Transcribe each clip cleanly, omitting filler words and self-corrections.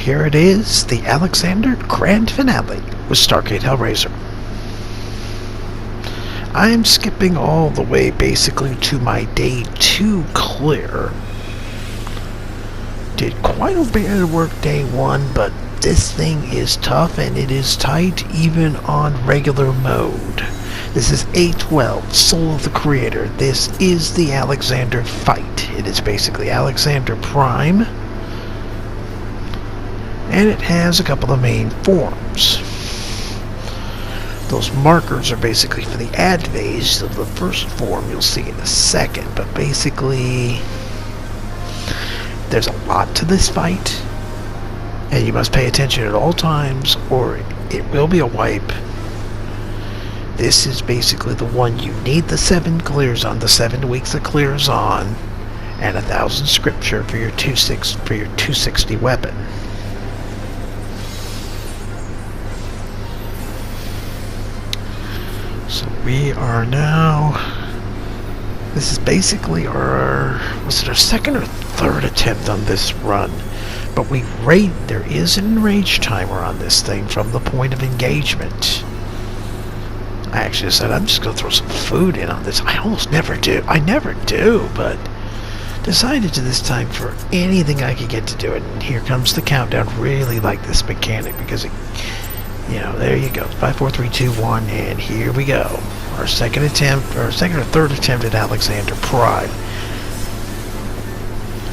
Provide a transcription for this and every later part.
here it is, the Alexander Grand Finale with Stargate Hellraiser. I'm skipping all the way basically to my day 2 clear. Did quite a bit of work day 1, but this thing is tough and it is tight even on regular mode. This is A12, Soul of the Creator. This is the Alexander fight. It is basically Alexander Prime, and it has a couple of main forms. Those markers are basically for the ad phase of the first form you'll see in a second, but basically there's a lot to this fight, and you must pay attention at all times or it will be a wipe. This is basically the one you need the 7 clears on, the 7 weeks of clears on, and 1,000 scripture for your 260 weapon. So we are now, this is basically our, was it our second or third attempt on this run? But there is an enrage timer on this thing from the point of engagement. I actually said I'm just going to throw some food in on this. I almost never do. I never do, but decided to this time for anything I could get to do it. And here comes the countdown. Really like this mechanic because it, there you go. 5, 4, 3, 2, 1, and here we go. Our second attempt, or second or third attempt at Alexander Prime.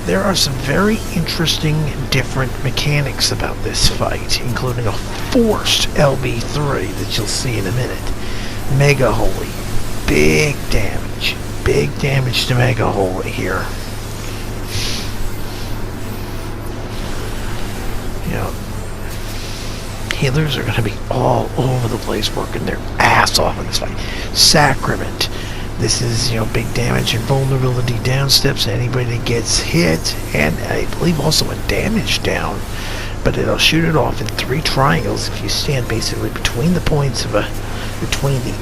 There are some very interesting different mechanics about this fight, including a forced LB3 that you'll see in a minute. Mega Holy. Big damage. Big damage to Mega Holy here. Healers are going to be all over the place working their ass off in this fight. Sacrament. This is, big damage and vulnerability down steps. Anybody that gets hit, and I believe also a damage down. But it'll shoot it off in 3 triangles if you stand basically between the points of between the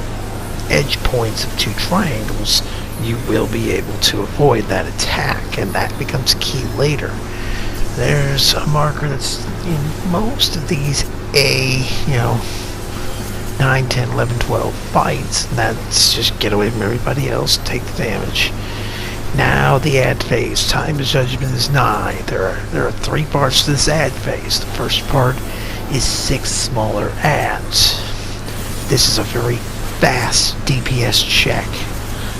edge points of 2 triangles. You will be able to avoid that attack, and that becomes key later. There's a marker that's in most of these 9, 10, 11, 12 fights. That's just get away from everybody else, take the damage. Now the ad phase. Time of judgment is 9. There are 3 parts to this ad phase. The first part is 6 smaller ads. This is a very fast DPS check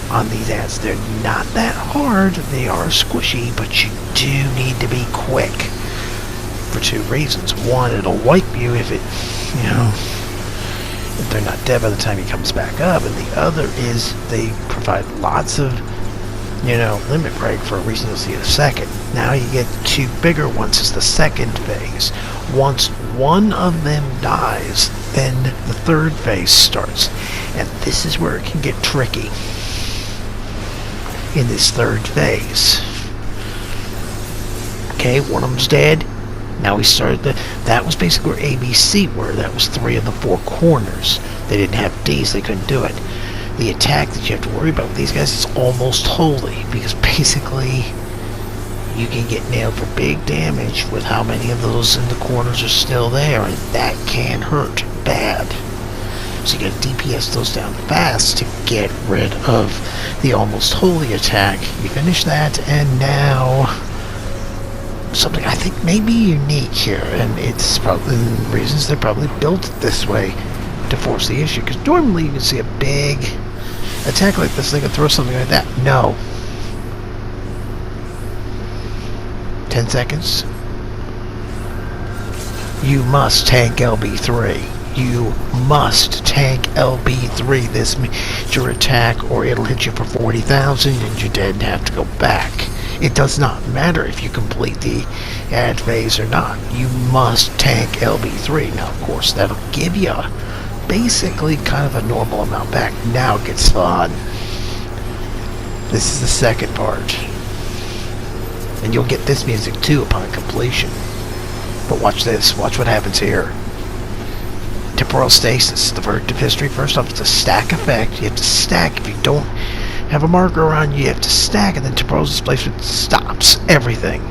on these ads. They're not that hard. They are squishy, but you do need to be quick for 2 reasons. One, it'll wipe you if they're not dead by the time he comes back up, and the other is they provide lots of limit break for a reason you'll see in a second. Now you get 2 bigger ones as the second phase. Once one of them dies, then the third phase starts, and this is where it can get tricky in this third phase. Okay, one of them's dead. Now we started that was basically where ABC were. That was 3 of the 4 corners. They didn't have D's, they couldn't do it. The attack that you have to worry about with these guys is almost holy, because basically you can get nailed for big damage with how many of those in the corners are still there, and that can hurt bad. So you gotta DPS those down fast to get rid of the almost holy attack. You finish that, and now something I think may be unique here, and it's probably the reasons they're probably built this way to force the issue, because normally you can see a big attack like this, they can throw something like that. No. 10 seconds. You must tank LB3. You must tank LB3 this major attack, or it'll hit you for 40,000 and you're dead and have to go back. It does not matter if you complete the ad phase or not. You must tank LB3. Now, of course, that'll give you basically kind of a normal amount back. Now it gets fun. This is the second part. And you'll get this music too upon completion. But watch this. Watch what happens here. Temporal stasis. The verdict of history. First off, it's a stack effect. You have to stack. If you don't have a marker around you, you have to stack, and then temporal displacement stops everything.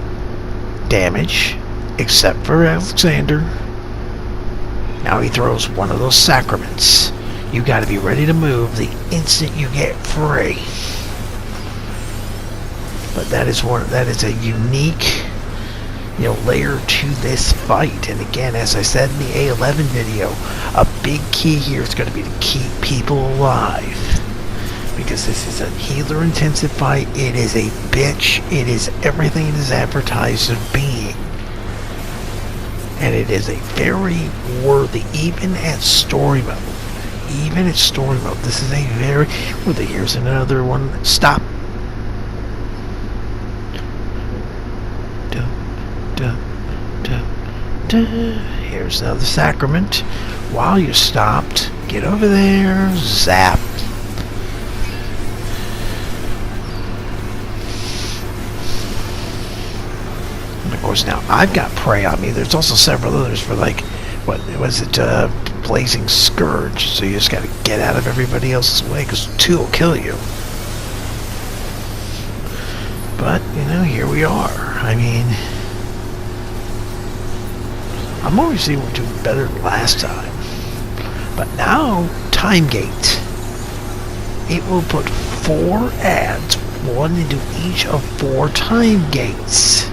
Damage. except for Alexander. Now he throws one of those sacraments. You got to be ready to move the instant you get free. But that is a unique, layer to this fight. And again, as I said in the A11 video, a big key here is going to be to keep people alive. Because this is a healer intensive fight. It is a bitch. It is everything it is advertised as being. And it is a very worthy, even at story mode. Even at story mode, this is a very... Well, here's another one. Stop. Here's another sacrament. While you're stopped, get over there. Zap. And of course, now I've got prey on me. There's also several others for, like, what was it? Blazing Scourge. So you just got to get out of everybody else's way, because 2 will kill you. But, here we are. I mean, I'm obviously we're doing better than last time. But now, time gate. It will put 4 ads, 1 into each of 4 time gates.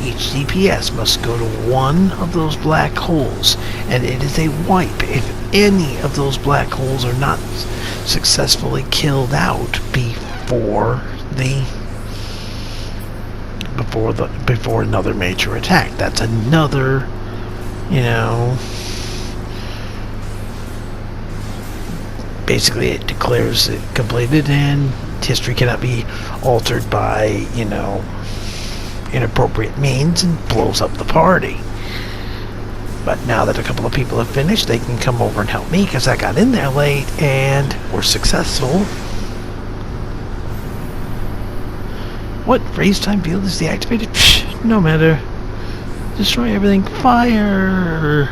Each DPS must go to one of those black holes, and it is a wipe if any of those black holes are not successfully killed out before another major attack. That's another, basically it declares it completed, and history cannot be altered by, inappropriate means, and blows up the party. But now that a couple of people have finished, they can come over and help me, because I got in there late and we're successful. What? Freeze time field is deactivated? Psh, no matter. Destroy everything. Fire!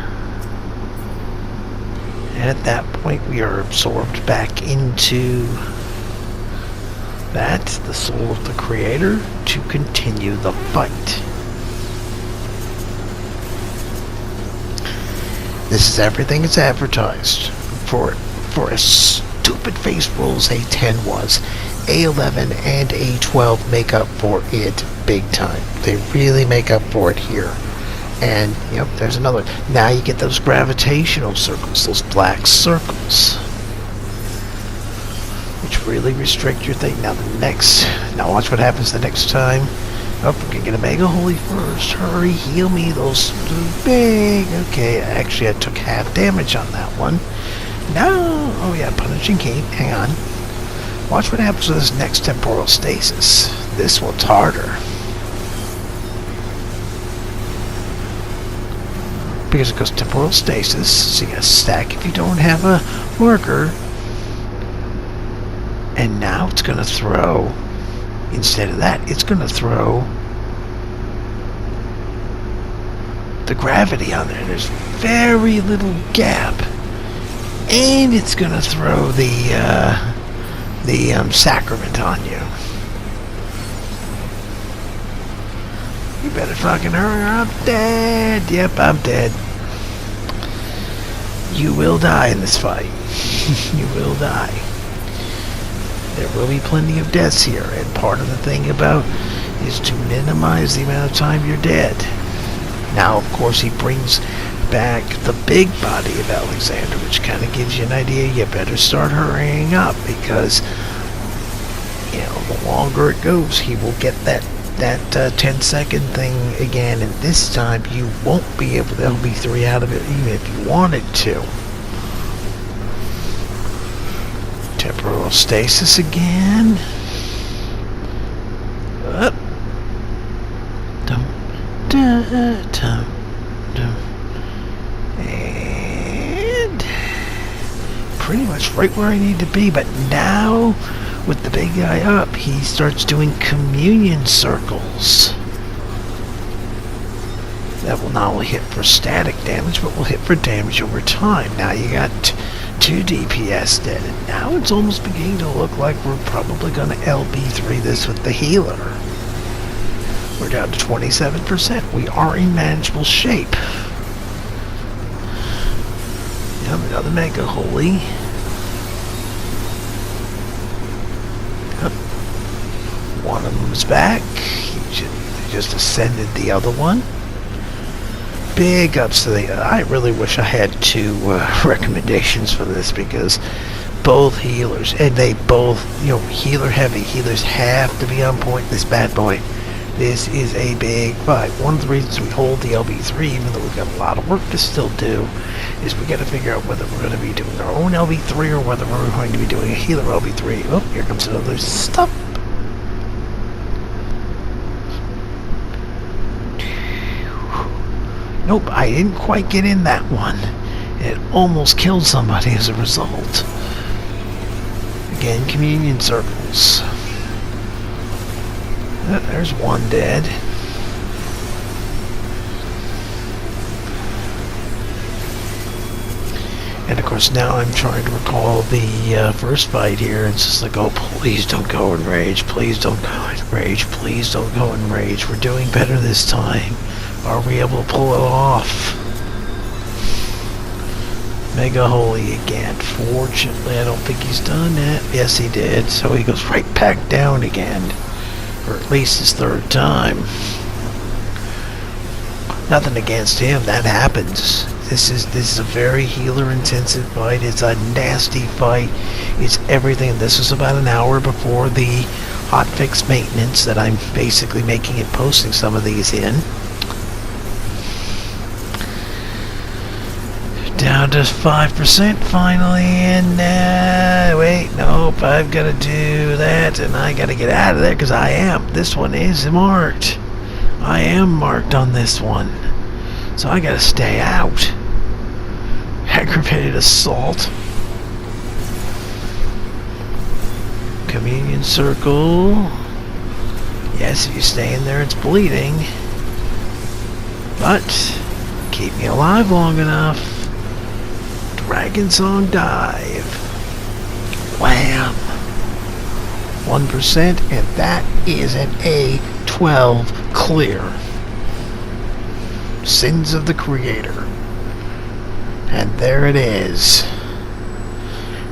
And at that point, we are absorbed back into the soul of the creator, to continue the fight. This is everything it's advertised. For as stupid face roll as A10 was, A11 and A12 make up for it big time. They really make up for it here. And, there's another. Now you get those gravitational circles, those black circles, which really restrict your thing. Now watch what happens the next time. Oh, we're gonna get a Mega Holy first. Hurry, heal me those big. Okay, actually I took half damage on that one. No! Oh yeah, Punishing Cape. Hang on. Watch what happens with this next temporal stasis. This one's harder. Because it goes temporal stasis, so you gotta stack if you don't have a marker. And now it's gonna throw, instead of that, it's gonna throw the gravity on there. There's very little gap. And it's gonna throw the sacrament on you. You better fucking hurry or I'm dead. Yep, I'm dead. You will die in this fight. You will die. There will be plenty of deaths here, and part of the thing about is to minimize the amount of time you're dead. Now, of course, he brings back the big body of Alexander, which kind of gives you an idea. You better start hurrying up, because the longer it goes, he will get that 10-second thing again, and this time you won't be able to LB3 out of it even if you wanted to. Temporal stasis again. Up. And pretty much right where I need to be, but now with the big guy up, he starts doing communion circles. That will not only hit for static damage, but will hit for damage over time. Now you got 2 DPS dead, and now it's almost beginning to look like we're probably going to LB3 this with the healer. We're down to 27%. We are in manageable shape. Yep, another Mega Holy. Yep. One of them is back. He just ascended the other one. Big ups to the... I really wish I had two recommendations for this, because both healers, and they both, healer heavy. Healers have to be on point. This bad boy. This is a big fight. One of the reasons we hold the LB3, even though we've got a lot of work to still do, is we got to figure out whether we're going to be doing our own LB3 or whether we're going to be doing a healer LB3. Oh, here comes another stop. Nope, I didn't quite get in that one. It almost killed somebody as a result. Again, communion circles. There's one dead. And of course now I'm trying to recall the first fight here. It's just like, oh, please don't go in rage. Please don't go in rage. Please don't go in rage. We're doing better this time. Are we able to pull it off? Mega Holy again. Fortunately, I don't think he's done that. Yes, he did. So he goes right back down again. Or at least his third time. Nothing against him. That happens. This is a very healer-intensive fight. It's a nasty fight. It's everything. This is about an hour before the hotfix maintenance that I'm basically making and posting some of these in. Down to 5% finally, and wait, nope, I've got to do that, and I got to get out of there, because this one is marked. I am marked on this one, so I got to stay out. Aggravated assault. Communion circle. Yes, if you stay in there, it's bleeding. But keep me alive long enough. Dragon Song dive. Wham! 1%, and that is an A12 clear. Sins of the Creator. And there it is.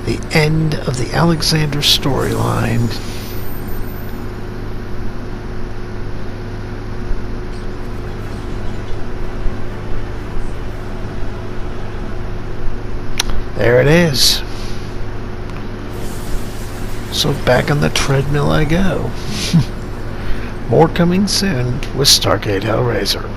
The end of the Alexander storyline. There it is. So back on the treadmill I go. More coming soon with Stargate Hellraiser.